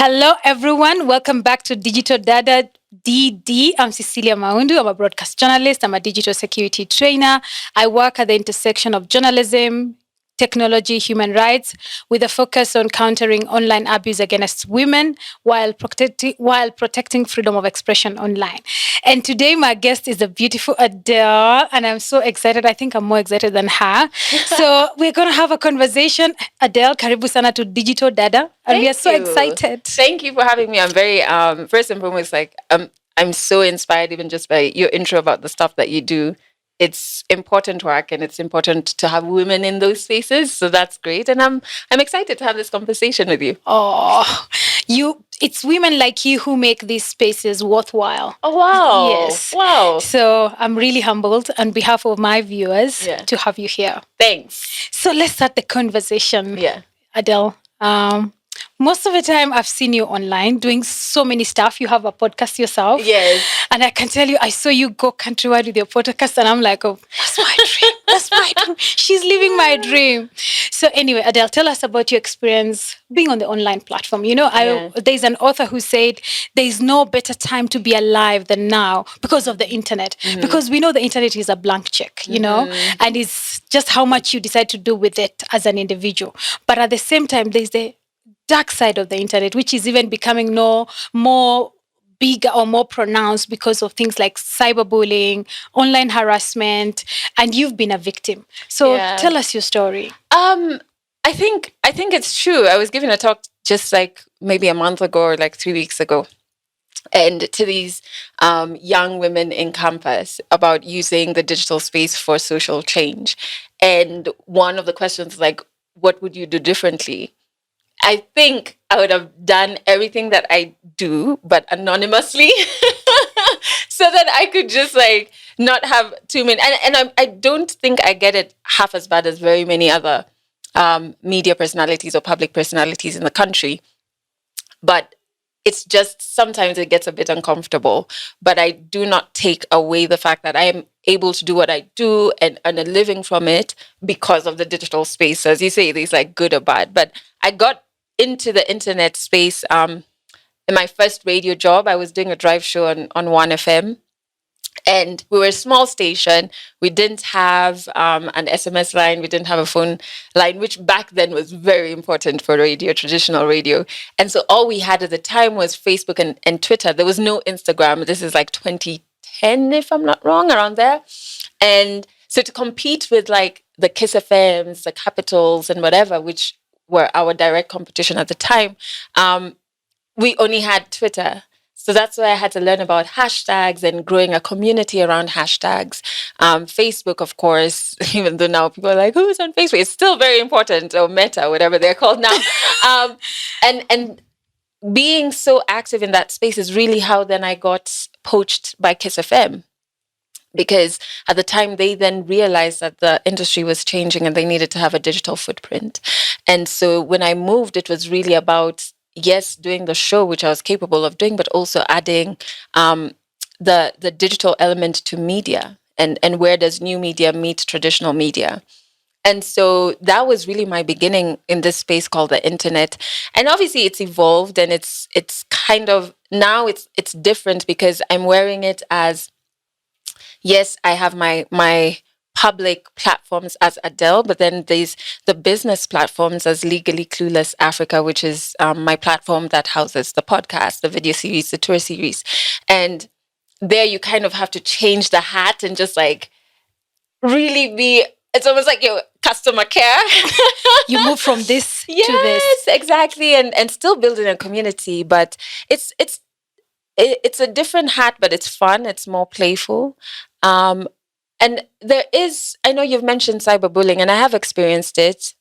Hello, everyone. Welcome back to Digital Dada DD. I'm Cecilia Maundu. I'm a broadcast journalist. I'm a digital security trainer. I work at the intersection of journalism, technology, human rights, with a focus on countering online abuse against women while protecting freedom of expression online. And today, my guest is the beautiful Adele, and I'm so excited. I think I'm more excited than her. So we're gonna have a conversation. Adele, karibu sana to Digital Dada, and we are Thank so you. excited. Thank you for having me. I'm very first and foremost I'm so inspired even just by your intro about the stuff that you do. It's important work and it's important to have women in those spaces. So that's great. And I'm excited to have this conversation with you. Oh, it's women like you who make these spaces worthwhile. Oh wow. Yes. Wow. So I'm really humbled on behalf of my viewers Yeah. to have you here. Thanks. So let's start the conversation. Yeah. Adele, most of the time I've seen you online doing so many stuff. You have a podcast yourself. Yes. And I can tell you, I saw you go countrywide with your podcast, and I'm like, oh, that's my dream. That's my dream. She's living my dream. So anyway, Adele, tell us about your experience being on the online platform. You know, there's an author who said there's no better time to be alive than now because of the internet. Because we know the internet is a blank check, you know, and it's just how much you decide to do with it as an individual. But at the same time, there's the dark side of the internet, which is even becoming more bigger or more pronounced because of things like cyberbullying, online harassment, and you've been a victim. So tell us your story. I think it's true. I was giving a talk just like maybe a month ago or like 3 weeks ago, and to these young women in campus about using the digital space for social change. And one of the questions like, what would you do differently? I think I would have done everything that I do, but anonymously, so that I could just like not have too many. And I don't think I get it half as bad as very many other media personalities or public personalities in the country. But it's just sometimes it gets a bit uncomfortable. But I do not take away the fact that I am able to do what I do and earn a living from it because of the digital space. As you say, there's like good or bad. But I got into the internet space in my first radio job. I was doing a drive show on 1FM. And we were a small station. We didn't have an SMS line. We didn't have a phone line, which back then was very important for radio, traditional radio. And so all we had at the time was Facebook and Twitter. There was no Instagram. This is like 2010, if I'm not wrong, around there. And so to compete with like the Kiss FMs, the Capitals and whatever, which were our direct competition at the time, we only had Twitter. So that's why I had to learn about hashtags and growing a community around hashtags. Facebook, of course, even though now people are like, who's on Facebook? It's still very important, or Meta, whatever they're called now. And being so active in that space is really how then I got poached by Kiss FM. Because at the time, they then realized that the industry was changing and they needed to have a digital footprint. And so when I moved, it was really about, yes, doing the show, which I was capable of doing, but also adding the digital element to media and where does new media meet traditional media. And so that was really my beginning in this space called the internet. And obviously it's evolved and it's kind of, now it's different because I'm wearing it as, yes, I have my public platforms as Adele, but then there's the business platforms as Legally Clueless Africa, which is my platform that houses the podcast, the video series, the tour series. And there you kind of have to change the hat and just like really be, it's almost like your customer care. You move from this to this. Yes, exactly. And still building a community, but it's a different hat, but it's fun. It's more playful. And there is, I know you've mentioned cyberbullying, and I have experienced it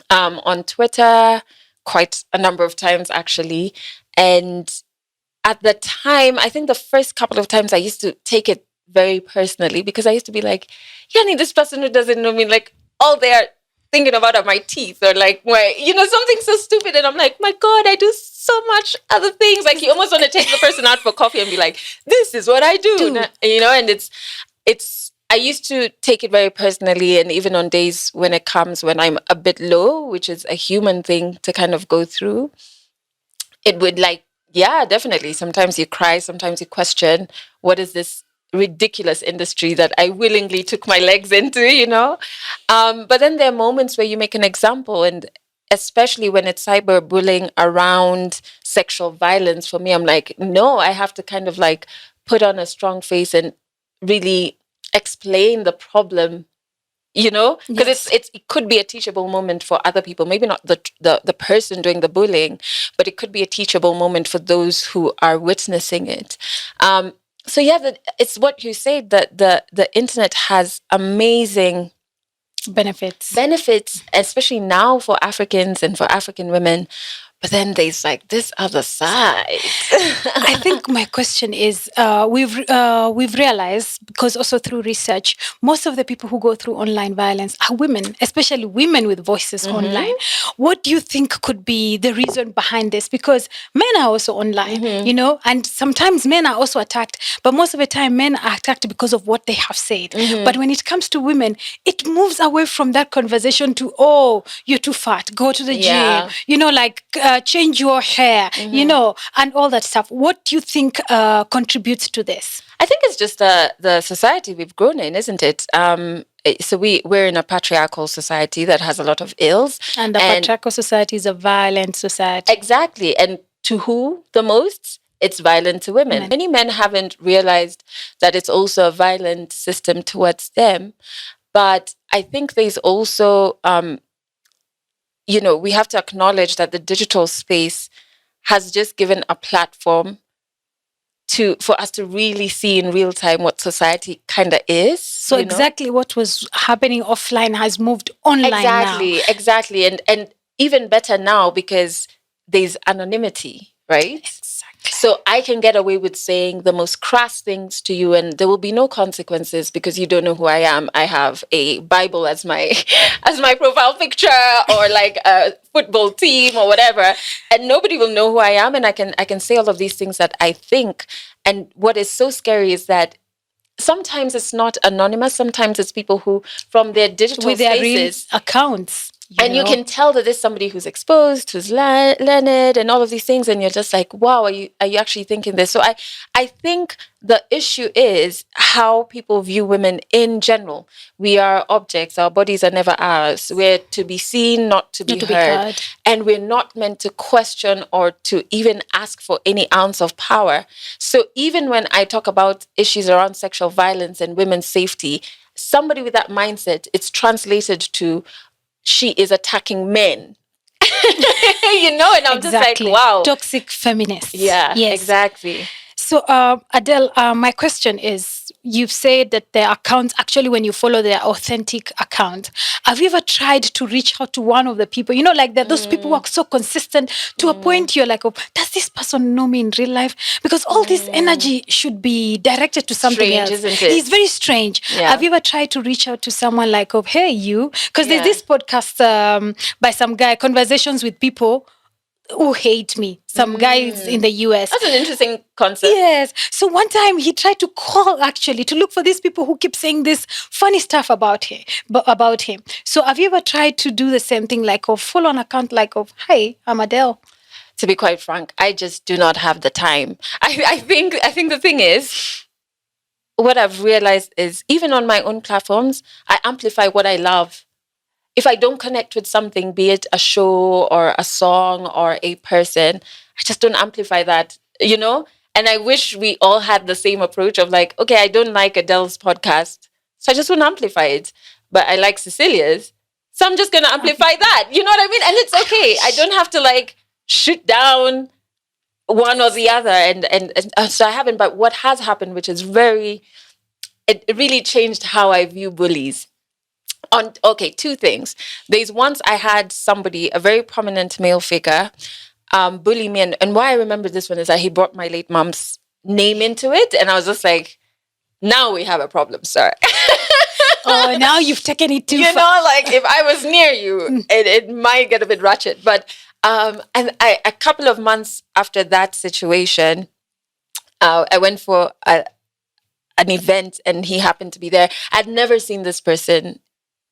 on Twitter quite a number of times, actually. And at the time, I think the first couple of times I used to take it very personally because I used to be like, Yanni, this person who doesn't know me, like, all they're thinking about are my teeth or like something so stupid. And I'm like, my God, I do so much other things. Like you almost want to take the person out for coffee and be like, this is what I do. And it's I used to take it very personally. And even on days when it comes when I'm a bit low, which is a human thing to kind of go through, it would like, yeah, definitely. Sometimes you cry, sometimes you question, what is this ridiculous industry that I willingly took my legs into, you know? But then there are moments where you make an example, and especially when it's cyberbullying around sexual violence, for me, I'm like, no, I have to kind of like put on a strong face and really explain the problem, you know, because Yes. it could be a teachable moment for other people, maybe not the person doing the bullying, but it could be a teachable moment for those who are witnessing it. So yeah, it's what you say, that the internet has amazing benefits, especially now for Africans and for African women. But then there's like this other side. I think my question is, we've realized, because also through research, most of the people who go through online violence are women, especially women with voices online. What do you think could be the reason behind this? Because men are also online, you know, and sometimes men are also attacked, but most of the time men are attacked because of what they have said. But when it comes to women, it moves away from that conversation to, oh, you're too fat, go to the Yeah. gym, you know, like change your hair, you know, and all that stuff. What do you think contributes to this? I think it's just the society we've grown in, isn't it? So we're in a patriarchal society that has a lot of ills. And the patriarchal society is a violent society. Exactly. And to who the most? It's violent to women. Many men haven't realized that it's also a violent system towards them. But I think there's also, you know, we have to acknowledge that the digital space has just given a platform for us to really see in real time what society kind of is. So exactly what was happening offline has moved online now. Exactly. And even better now because there's anonymity, right? Exactly. So I can get away with saying the most crass things to you and there will be no consequences because you don't know who I am. I have a Bible as my as my profile picture, or like a football team or whatever, and nobody will know who I am, and I can say all of these things that I think. And what is so scary is that sometimes it's not anonymous. Sometimes it's people who, from their digital with their spaces, real accounts. You can tell that there's somebody who's exposed, who's learned, and all of these things, and you're just like, wow, are you actually thinking this? So I think the issue is how people view women in general. We are objects. Our bodies are never ours. We're to be seen, not to be heard. And we're not meant to question or to even ask for any ounce of power. So even when I talk about issues around sexual violence and women's safety, somebody with that mindset, it's translated to, she is attacking men. You know, and I'm just like, wow. Toxic feminist. Yeah, yes. Exactly. So, Adelle, my question is, you've said that the accounts, actually, when you follow their authentic account, have you ever tried to reach out to one of the people? You know, like those people who are so consistent to a point you're like, oh, does this person know me in real life? Because all this energy should be directed to something else. Isn't it? It's very strange. Yeah. Have you ever tried to reach out to someone like, oh, hey, you? Because there's this podcast by some guy, Conversations with People who hate me, some guys in the US. That's an interesting concept. Yes. So one time he tried to call, actually, to look for these people who keep saying this funny stuff about him. So have you ever tried to do the same thing, like a full-on account, like of, hey, I'm Adelle? To be quite frank, I just do not have the time. I think the thing is, what I've realized is, even on my own platforms, I amplify what I love. If I don't connect with something, be it a show or a song or a person, I just don't amplify that, you know? And I wish we all had the same approach of like, okay, I don't like Adelle's podcast, so I just won't amplify it. But I like Cecilia's, so I'm just going to amplify that. You know what I mean? And it's okay. I don't have to like shoot down one or the other. And so I haven't. But what has happened, which is it really changed how I view bullies. Two things. There's once I had somebody, a very prominent male figure, bully me, and why I remember this one is that he brought my late mom's name into it, and I was just like, now we have a problem, sir. Oh, now you've taken it too far. You know, like if I was near you, it might get a bit ratchet. But a couple of months after that situation, I went for an event, and he happened to be there. I'd never seen this person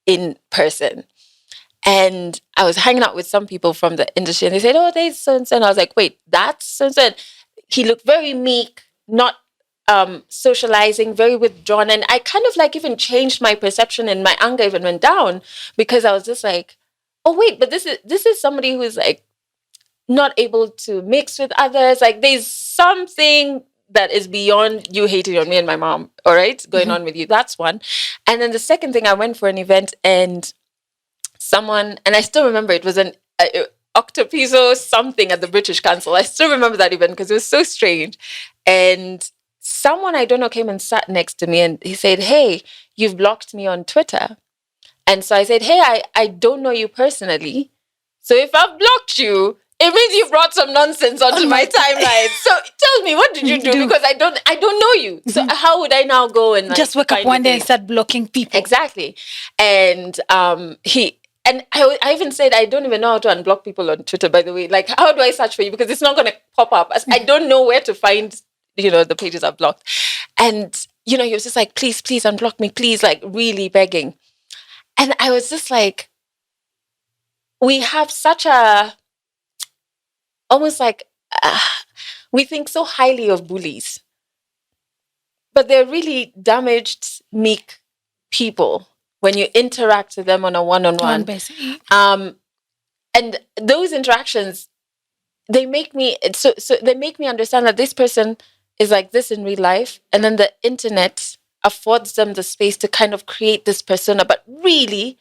in person. And I was hanging out with some people from the industry, and they said, "Oh, there's so and so." And I was like, "Wait, that's so and so." He looked very meek, not socializing, very withdrawn. And I kind of like even changed my perception, and my anger even went down, because I was just like, "Oh wait, but this is somebody who's like not able to mix with others. Like there's something that is beyond you hating on me and my mom, all right, going on with you." That's one. And then the second thing, I went for an event, and someone, and I still remember, it was an Octopiso something at the British Council. I still remember that event because it was so strange. And someone I don't know came and sat next to me, and he said, "Hey, you've blocked me on Twitter." And so I said, "Hey, I don't know you personally. So if I've blocked you, it means you brought some nonsense onto my timeline. So tell me, what did you do? Because I don't know you. So how would I now go and like, just wake up one day and start blocking people?" Exactly. And I even said, I don't even know how to unblock people on Twitter, by the way. Like, how do I search for you? Because it's not going to pop up. I don't know where to find, the pages I've blocked. And, he was just like, please unblock me, please, like really begging. And I was just like, we have such a, almost like, we think so highly of bullies, but they're really damaged, meek people when you interact with them on a one-on-one basis. And those interactions, they make me they make me understand that this person is like this in real life, and then the internet affords them the space to kind of create this persona, but really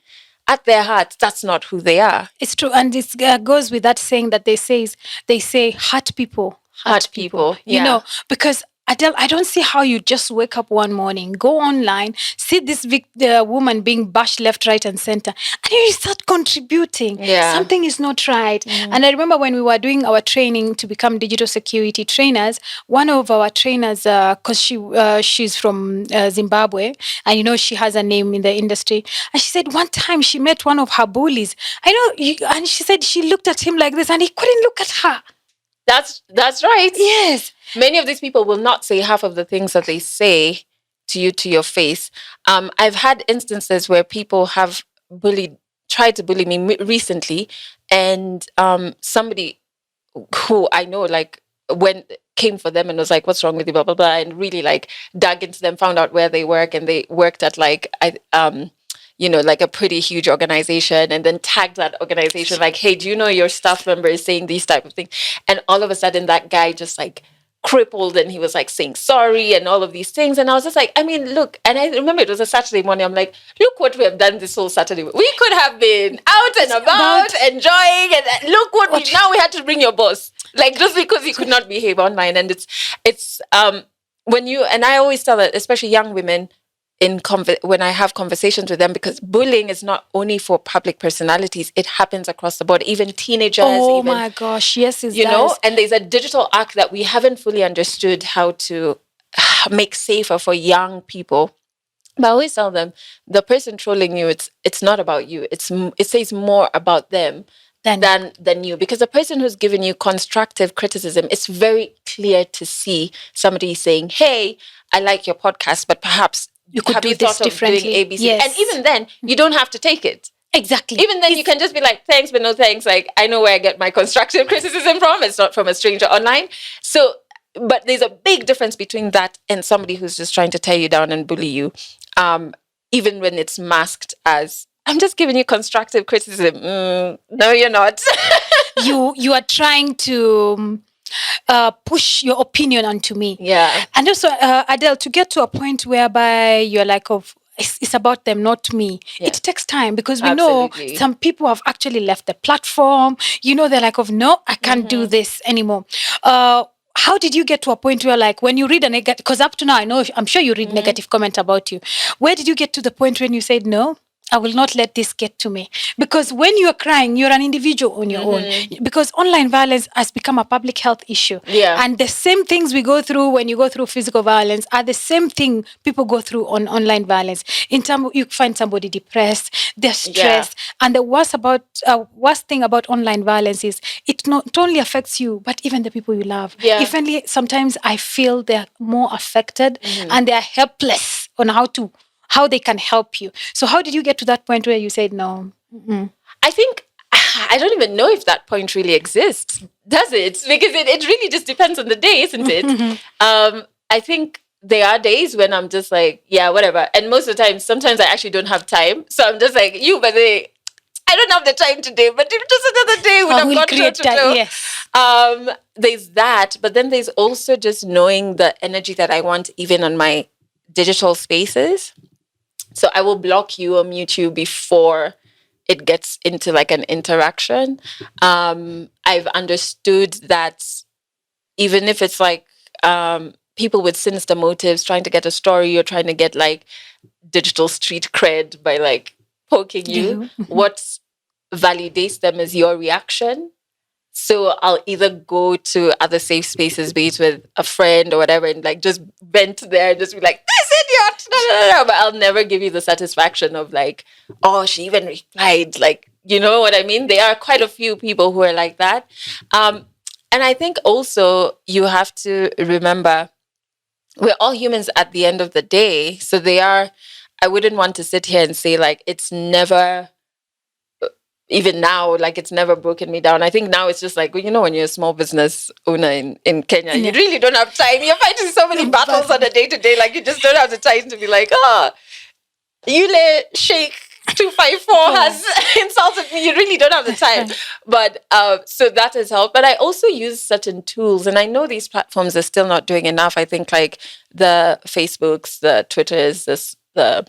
at their hearts, that's not who they are. It's true. And it goes with that saying that they say hurt people hurt people. Yeah. Because Adelle, I don't see how you just wake up one morning, go online, see this woman being bashed left, right, and center, and you start contributing. Yeah. Something is not right. And I remember when we were doing our training to become digital security trainers, one of our trainers, because she's from Zimbabwe, and she has a name in the industry, and she said one time she met one of her bullies. And she said she looked at him like this, and he couldn't look at her. That's right. Yes. Many of these people will not say half of the things that they say to you to your face. I've had instances where people have tried to bully me recently, and somebody who I know came for them and was like, "What's wrong with you?" Blah blah blah, and really like dug into them, found out where they work, and they worked at like a pretty huge organization, and then tagged that organization like, "Hey, do you know your staff member is saying these type of things?" And all of a sudden that guy just like crippled, and he was like saying sorry and all of these things. And I was just like, I mean, look, and I remember it was a Saturday morning. I'm like, look what we have done this whole Saturday. We could have been out and about enjoying, and look what now we had to bring your boss. Like, just because he could not behave online. And it's when you, and I always tell that, especially young women, when I have conversations with them, because bullying is not only for public personalities, it happens across the board, even teenagers. Oh my gosh, yes, it does. And there's a digital arc that we haven't fully understood how to make safer for young people. But I always tell them, the person trolling you, it's not about you. It says more about them than you, because the person who's given you constructive criticism, it's very clear to see somebody saying, "Hey, I like your podcast, but perhaps you could do this differently." Doing ABC. Yes. And even then, you don't have to take it. Exactly. Even then, you can just be like, "Thanks, but no thanks." Like, I know where I get my constructive criticism from. It's not from a stranger online. So, but there's a big difference between that and somebody who's just trying to tear you down and bully you. Even when it's masked as, "I'm just giving you constructive criticism." No, you're not. You are trying to push your opinion onto me. Yeah. And also, Adelle, to get to a point whereby you're like, it's about them, not me. Yeah. It takes time, because we know some people have actually left the platform. They're like, no, I can't do this anymore. How did you get to a point where, like, when you read a negative, because up to now, I'm sure you read negative comment about you. Where did you get to the point when you said, no, I will not let this get to me? Because when you're crying, you're an individual on your own. Because online violence has become a public health issue. Yeah. And the same things we go through when you go through physical violence are the same thing people go through on online violence. In terms, you find somebody depressed, they're stressed. Yeah. And the worst thing about online violence is it not only affects you, but even the people you love. Yeah. If only sometimes I feel they're more affected and they're helpless on how they can help you. So how did you get to that point where you said no? I think I don't even know if that point really exists. Does it? Because it really just depends on the day, isn't it? I think there are days when I'm just like, yeah, whatever. And most of the time, sometimes I actually don't have time. So I'm just like, by the way, I don't have the time today, but if just another day would have gone create to that. Yes. There's that, but then there's also just knowing the energy that I want even on my digital spaces. So I will block you or mute you before it gets into like an interaction. I've understood that even if it's like people with sinister motives trying to get a story or trying to get like digital street cred by like poking you, what validates them is your reaction. So I'll either go to other safe spaces, be it with a friend or whatever, and like just vent there, just be like, this idiot, no. But I'll never give you the satisfaction of like, oh, she even replied. Like, you know what I mean? There are quite a few people who are like that. And I think also you have to remember we're all humans at the end of the day. So I wouldn't want to sit here and say like, it's never, even now, like it's never broken me down. I think now it's just like, when you're a small business owner in Kenya, you really don't have time. You're fighting so many battles on a day-to-day, like you just don't have the time to be like, Yule Sheikh 254 has insulted me. You really don't have the time. But so that has helped. But I also use certain tools, and I know these platforms are still not doing enough. I think like the Facebooks, the Twitters, the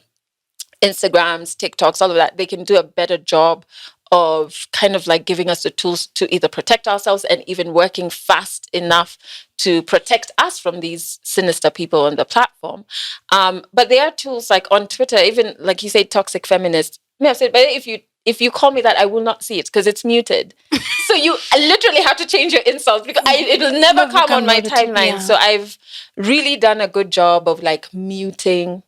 Instagrams, TikToks, all of that, they can do a better job of kind of like giving us the tools to either protect ourselves and even working fast enough to protect us from these sinister people on the platform. But there are tools like on Twitter, even like you say, toxic feminist. I have said, but if you call me that, I will not see it because it's muted. So you literally have to change your insults because it will never come on my timeline. Yeah. So I've really done a good job of like muting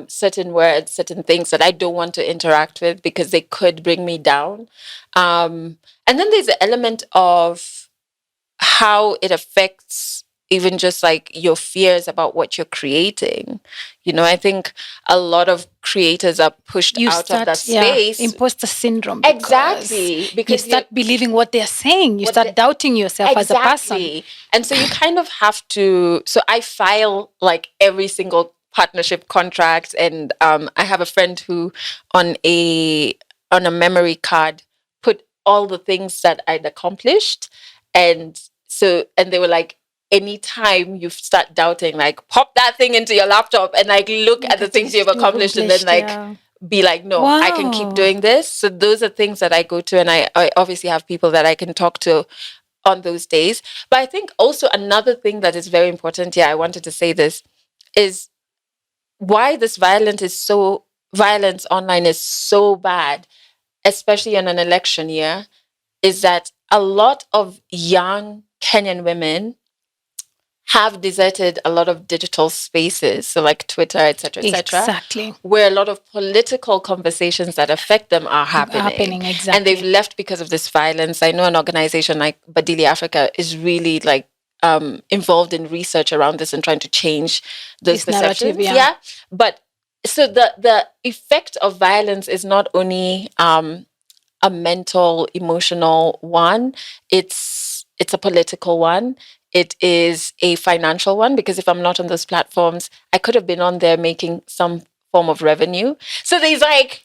certain words, certain things that I don't want to interact with because they could bring me down. And then there's the element of how it affects even just like your fears about what you're creating. I think a lot of creators are pushed out of that space. Imposter syndrome. Exactly. Because you start believing what they're saying. You start doubting yourself as a person. And so you kind of have to, so I file like every single partnership contract, and I have a friend who on a memory card put all the things that I'd accomplished, and they were like, anytime you start doubting, like pop that thing into your laptop and like look at the things you've accomplished and then like be like, no, I can keep doing this. So those are things that I go to, and I obviously have people that I can talk to on those days. But I think also another thing that is very important here, I wanted to say this, is why this violence online is so bad, especially in an election year, is that a lot of young Kenyan women have deserted a lot of digital spaces, so like Twitter, etc., exactly, where a lot of political conversations that affect them are happening. Exactly. And they've left because of this violence. I know an organization like Badili Africa is really like involved in research around this and trying to change those perceptions. Yeah. But so the effect of violence is not only a mental, emotional one, it's a political one. It is a financial one, because if I'm not on those platforms, I could have been on there making some form of revenue. So there's like,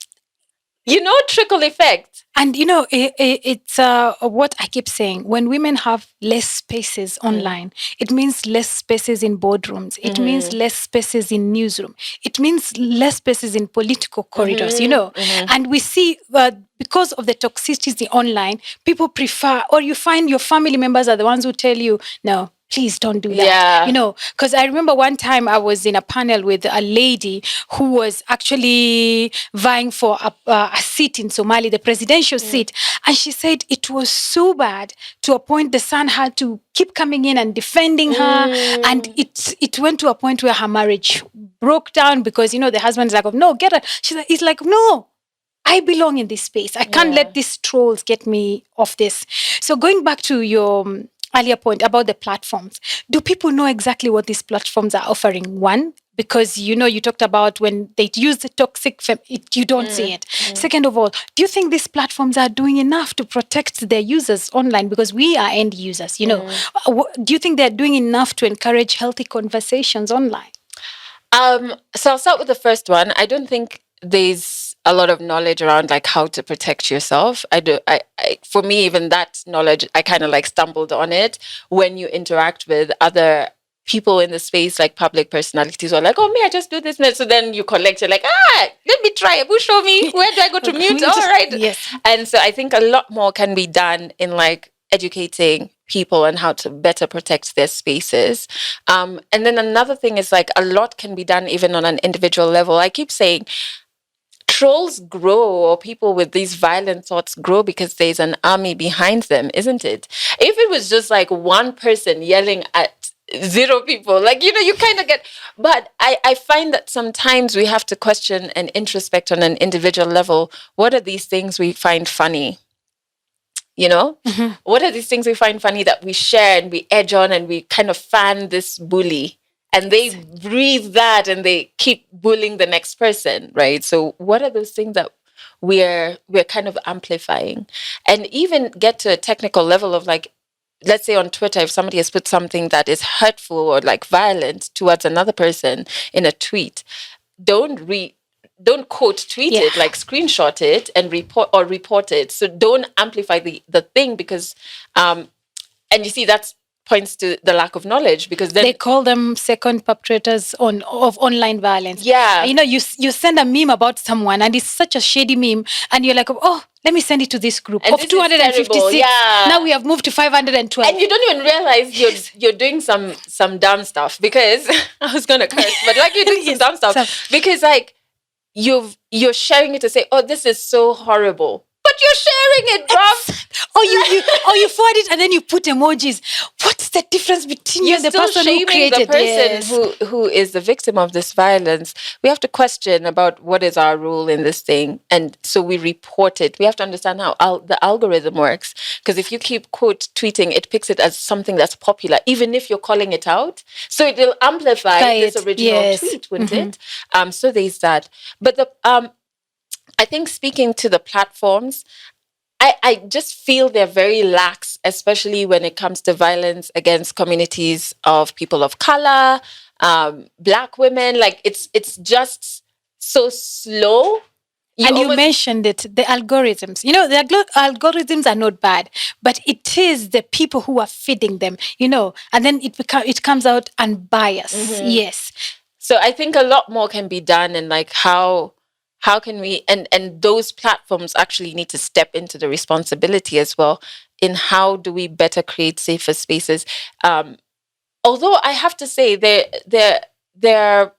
trickle effect. And, it's what I keep saying. When women have less spaces online, it means less spaces in boardrooms. It means less spaces in newsroom. It means less spaces in political corridors, And we see because of the toxicity online, people prefer, or you find your family members are the ones who tell you, no, please don't do that. Because I remember one time I was in a panel with a lady who was actually vying for a seat in Somali, the presidential seat. And she said it was so bad to a point the son had to keep coming in and defending her. And it went to a point where her marriage broke down because, the husband's like, oh, no, get her. He's like, no, I belong in this space. I can't let these trolls get me off this. So going back to your earlier point about the platforms, do people know exactly what these platforms are offering? One, because you talked about when they use the toxic you don't see it. Second of all, do you think these platforms are doing enough to protect their users online, because we are end users? Do you think they're doing enough to encourage healthy conversations online? So I'll start with the first one. I don't think there's a lot of knowledge around like how to protect yourself. For me, even that knowledge, I kind of like stumbled on it when you interact with other people in the space, like public personalities, or like, oh, me, I just do this. So then you collect, you're like, let me try it. Who show me? Where do I go to mute? All right. Yes. And so I think a lot more can be done in like educating people and how to better protect their spaces. And then another thing is like a lot can be done even on an individual level. I keep saying trolls grow, or people with these violent thoughts grow, because there's an army behind them, isn't it? If it was just like one person yelling at 0 people, like, you kind of get, but I find that sometimes we have to question and introspect on an individual level. What are these things we find funny? What are these things we find funny that we share and we edge on and we kind of fan this bully, and they breathe that and they keep bullying the next person, right? So what are those things that we're kind of amplifying? And even get to a technical level of like, let's say on Twitter, if somebody has put something that is hurtful or like violent towards another person in a tweet, don't quote tweet it, like screenshot it and report it. So don't amplify the thing, because and you see that points to the lack of knowledge, because then they call them second perpetrators of online violence. Yeah. You send a meme about someone and it's such a shady meme, and you're like, oh, let me send it to this group and of 256. Yeah. Now we have moved to 512. And you don't even realize you're doing some dumb stuff, because I was gonna curse, but like you're doing some dumb stuff because like you're sharing it to say, oh, this is so horrible. But you're sharing it, bruv. Or you forward it and then you put emojis. What's the difference between you and the person who created the person who is the victim of this violence? We have to question about what is our role in this thing, and so we report it. We have to understand how the algorithm works, because if you keep quote tweeting, it picks it as something that's popular, even if you're calling it out. So it will amplify this original tweet, wouldn't it? So there's that. But I think speaking to the platforms, I just feel they're very lax, especially when it comes to violence against communities of people of color, Black women. Like it's just so slow. You mentioned it, the algorithms. The algorithms are not bad, but it is the people who are feeding them, and then it comes out unbiased. Yes. So I think a lot more can be done, and like how can we, and those platforms actually need to step into the responsibility as well in how do we better create safer spaces. Although I have to say they're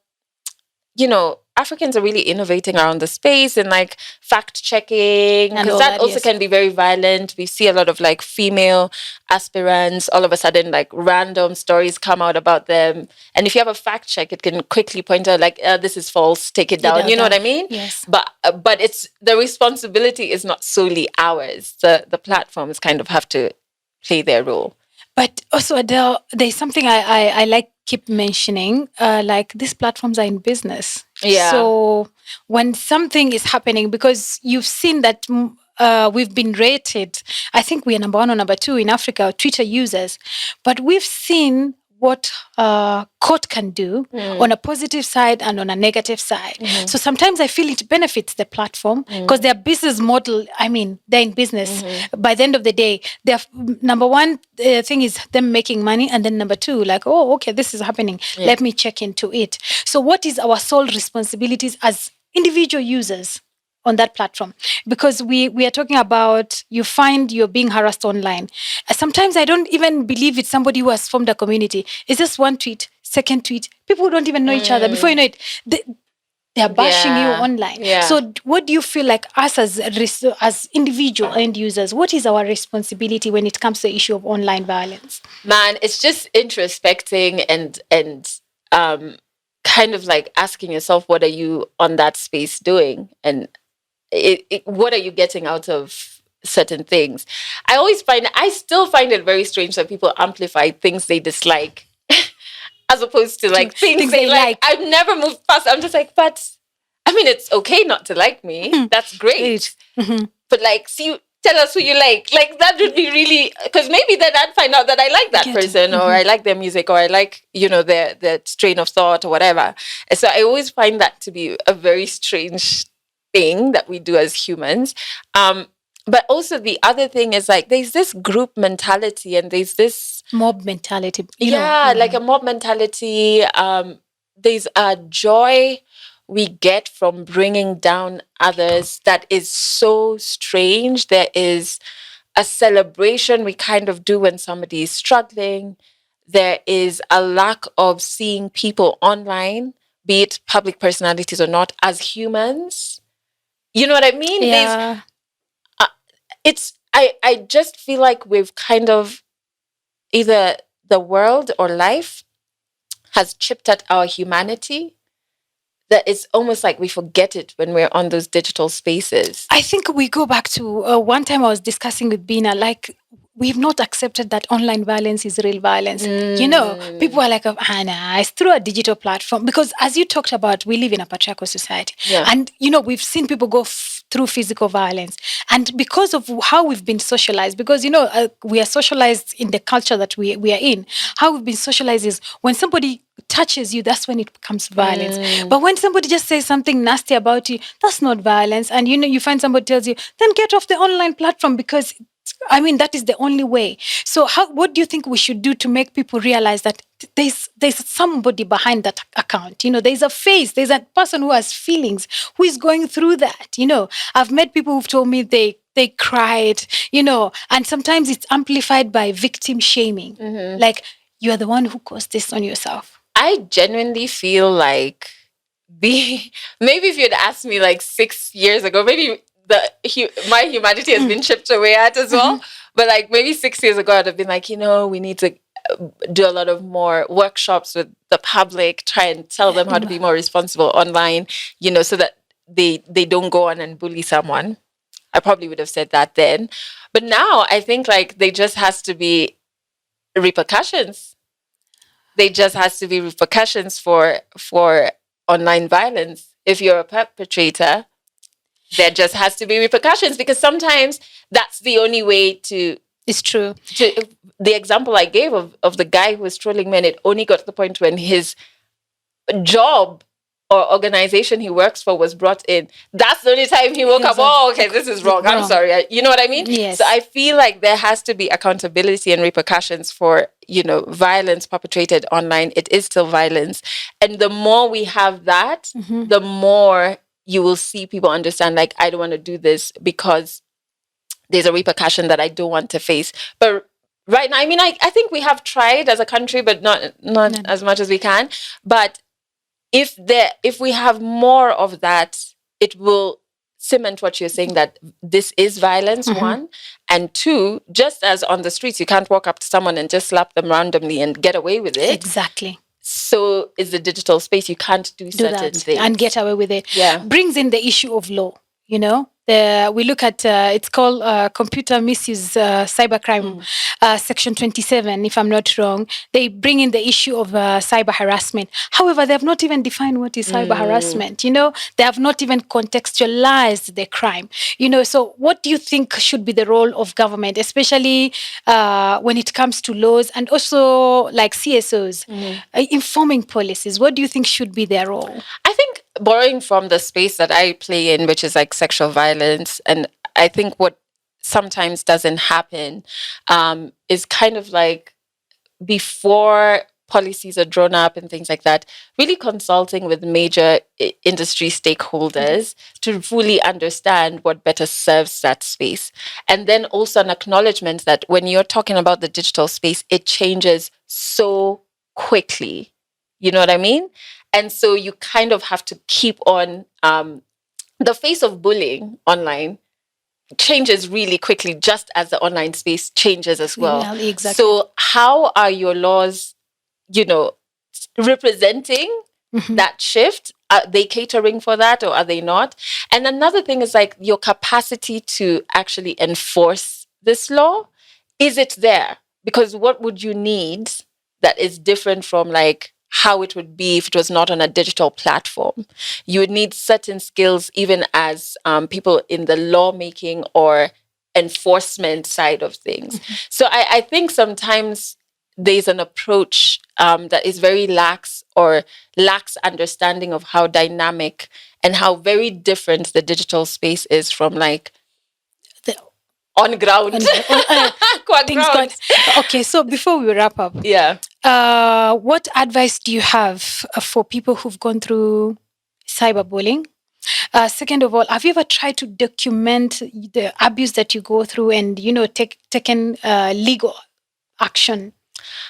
Africans are really innovating around the space and like fact checking, because that also can be very violent. We see a lot of like female aspirants, all of a sudden like random stories come out about them, and if you have a fact check, it can quickly point out like this is false, take it down. You know what I mean? Yes. But it's the responsibility is not solely ours. The platforms kind of have to play their role. But also, Adelle, there's something I like keep mentioning, like these platforms are in business. Yeah. So when something is happening, because you've seen that we've been rated, I think we are number 1 or number 2 in Africa, Twitter users, but we've seen what court can do on a positive side and on a negative side. So sometimes I feel it benefits the platform because their business model, they're in business. By the end of the day, their number 1 thing is them making money, and then number 2, like, oh, okay, this is happening. Let me check into it. So what is our sole responsibilities as individual users on that platform? Because we are talking about, you find you're being harassed online. Sometimes I don't even believe it's somebody who has formed a community. It's just one tweet, second tweet. People don't even know each other. Before you know it, they're bashing you online. Yeah. So what do you feel like us as individual end users, what is our responsibility when it comes to the issue of online violence? Man, it's just introspecting and kind of like asking yourself, what are you on that space doing? And what are you getting out of certain things? I still find it very strange that people amplify things they dislike. as opposed to like things they like. I've never moved past. I'm just like, but I mean, it's okay not to like me. That's great. But like, see, tell us who you like. Like, that would be really, because maybe then I'd find out that I like that person, or I like their music, or I like, you know, their strain of thought or whatever. And so I always find that to be a very strange thing that we do as humans. But also the other thing is like, there's this group mentality and there's this mob mentality. Like a mob mentality. There's a joy we get from bringing down others that is so strange. There is a celebration we kind of do when somebody is struggling. There is a lack of seeing people online, be it public personalities or not, as humans. You know what I mean? Yeah. I just feel like we've kind of, either the world or life has chipped at our humanity, that it's almost like we forget it when we're on those digital spaces. I think we go back to one time I was discussing with Bina, like, we've not accepted that online violence is real violence. You know, people are like, nah, it's through a digital platform. Because as you talked about, we live in a patriarchal society. Yeah. And, you know, we've seen people go through physical violence. And because of how we've been socialized, because, you know, we are socialized in the culture that we are in, how we've been socialized is when somebody touches you, that's when it becomes violence. But when somebody just says something nasty about you, that's not violence. And, you know, you find somebody tells you, then get off the online platform, because I mean, that is the only way. So what do you think we should do to make people realize that there's somebody behind that account? You know, there's a face, there's a person who has feelings, who is going through that. You know, I've met people who've told me they cried, you know, and sometimes it's amplified by victim shaming. Like, you are the one who caused this on yourself. I genuinely feel like maybe if you'd asked me like 6 years ago, maybe my humanity has been chipped away at as well. But like maybe 6 years ago, I'd have been like, you know, we need to do a lot of more workshops with the public, try and tell them how to be more responsible online, you know, so that they don't go on and bully someone. I probably would have said that then. But now I think like there just has to be repercussions. There just has to be repercussions for online violence. If you're a perpetrator, there just has to be repercussions, because sometimes that's the only way to... It's true. The example I gave of the guy who was trolling men, it only got to the point when his job or organization he works for was brought in. That's the only time he woke up, okay, this is wrong. I'm sorry. You know what I mean? Yes. So I feel like there has to be accountability and repercussions for, you know, violence perpetrated online. It is still violence. And the more we have that, the more you will see people understand, like, I don't want to do this because there's a repercussion that I don't want to face. But right now, I mean, I think we have tried as a country, but not as much as we can. But if we have more of that, it will cement what you're saying, that this is violence, one. And two, just as on the streets, you can't walk up to someone and just slap them randomly and get away with it. Exactly. So is the digital space. You can't do certain things and get away with it. Yeah. Brings in the issue of law, you know. We look at, it's called computer misuse, cybercrime, section 27, if I'm not wrong. They bring in the issue of cyber harassment. However, they have not even defined what is cyber harassment, you know. They have not even contextualized the crime, you know. So what do you think should be the role of government, especially when it comes to laws, and also like CSOs, informing policies? What do you think should be their role? I think, borrowing from the space that I play in, which is like sexual violence, and I think what sometimes doesn't happen is kind of like, before policies are drawn up and things like that, really consulting with major industry stakeholders to fully understand what better serves that space. And then also an acknowledgement that when you're talking about the digital space, it changes so quickly. You know what I mean? And so you kind of have to keep on, the face of bullying online changes really quickly, just as the online space changes as well. Yeah, exactly. So how are your laws, you know, representing that shift? Are they catering for that, or are they not? And another thing is like your capacity to actually enforce this law. Is it there? Because what would you need that is different from like how it would be if it was not on a digital platform. You would need certain skills, even as people in the lawmaking or enforcement side of things. So I think sometimes there's an approach that is very lax or lacks understanding of how dynamic and how very different the digital space is from like The- on ground, quad things ground. Okay, so before we wrap up, Yeah. what advice do you have for people who've gone through cyberbullying? Second of all, have you ever tried to document the abuse that you go through and, taken legal action?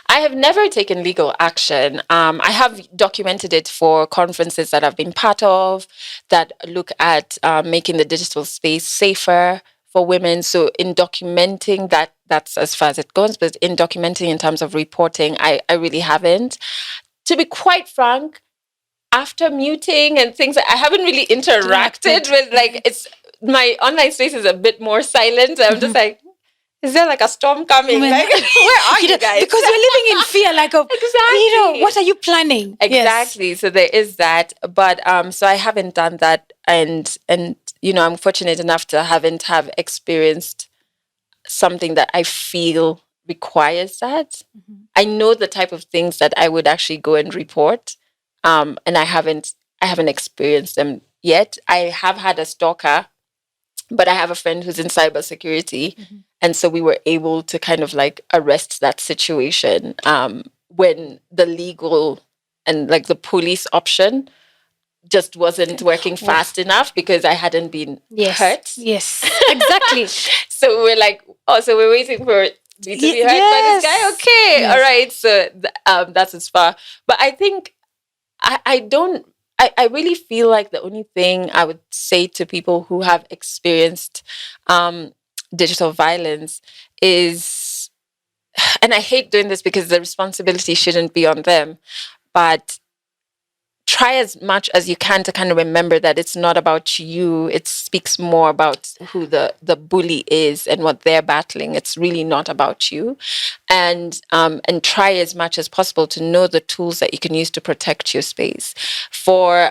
I have never taken legal action. I have documented it for conferences that I've been part of that look at making the digital space safer for women. So in documenting that, that's as far as it goes. But in documenting in terms of reporting, I really haven't. To be quite frank, after muting and things, I haven't really interacted with like it's my online space is a bit more silent. I'm just like, is there like a storm coming? Like, where are you guys? Because we're living in fear, like of Exactly. what are you planning? Exactly. Yes. So there is that. But so I haven't done that, and I'm fortunate enough to haven't have experienced something that I feel requires that. I know the type of things that I would actually go and report. And I haven't experienced them yet. I have had a stalker, but I have a friend who's in cybersecurity. And so we were able to kind of like arrest that situation when the legal and like the police option just wasn't working fast enough because I hadn't been hurt. Yes, exactly. So we're like, so we're waiting for me to be hurt by this guy. Okay, Yes. all right. So that's as far. But I think I really feel like the only thing I would say to people who have experienced digital violence is, and I hate doing this because the responsibility shouldn't be on them, but try as much as you can to kind of remember that it's not about you. It speaks more about who the bully is and what they're battling. It's really not about you. And try as much as possible to know the tools that you can use to protect your space. For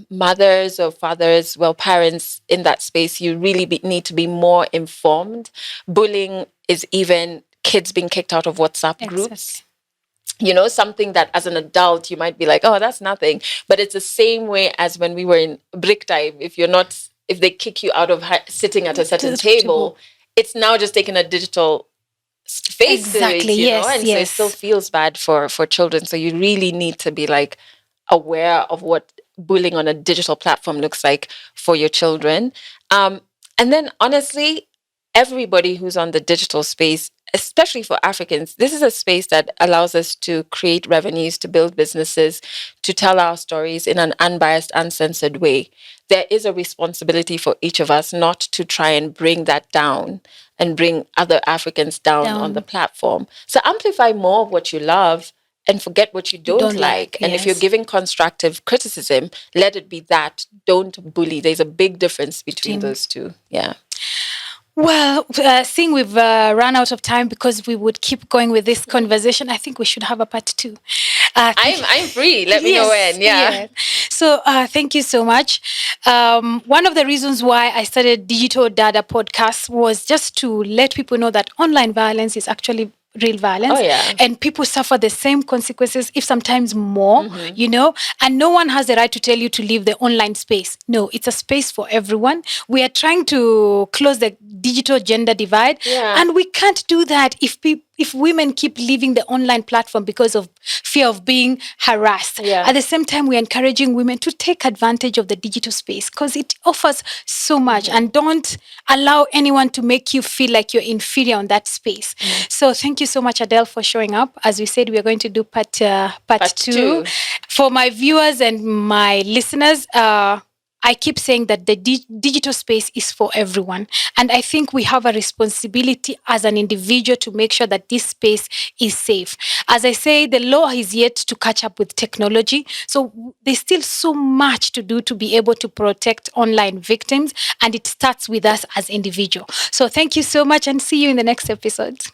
mothers or fathers, parents in that space, you really need to be more informed. Bullying is even kids being kicked out of WhatsApp groups. Something that as an adult you might be like, oh, that's nothing. But it's the same way as when we were in break time. If they kick you out of sitting at a certain table, it's now just taking a digital face to it, and so it still feels bad for children. So you really need to be like aware of what bullying on a digital platform looks like for your children. And then honestly, everybody who's on the digital space, especially for Africans, this is a space that allows us to create revenues, to build businesses, to tell our stories in an unbiased, uncensored way. There is a responsibility for each of us not to try and bring that down and bring other Africans down on the platform. So amplify more of what you love and forget what you don't like. And if you're giving constructive criticism, let it be that. Don't bully. There's a big difference between those two. Yeah. Well, seeing we've run out of time because we would keep going with this conversation, I think we should have a part 2. I'm free. Let me know when. Yeah. So thank you so much. One of the reasons why I started Digital Dada podcast was just to let people know that online violence is actually real violence. Oh, yeah. And people suffer the same consequences, if sometimes more, and no one has the right to tell you to leave the online space. No, it's a space for everyone. We are trying to close the digital gender divide, and we can't do that if women keep leaving the online platform because of fear of being harassed. At the same time, we're encouraging women to take advantage of the digital space because it offers so much, and don't allow anyone to make you feel like you're inferior on that space. So thank you so much, Adelle, for showing up. As we said, we are going to do part 2. For my viewers and my listeners, I keep saying that the digital space is for everyone. And I think we have a responsibility as an individual to make sure that this space is safe. As I say, the law is yet to catch up with technology. So there's still so much to do to be able to protect online victims. And it starts with us as individuals. So thank you so much, and see you in the next episode.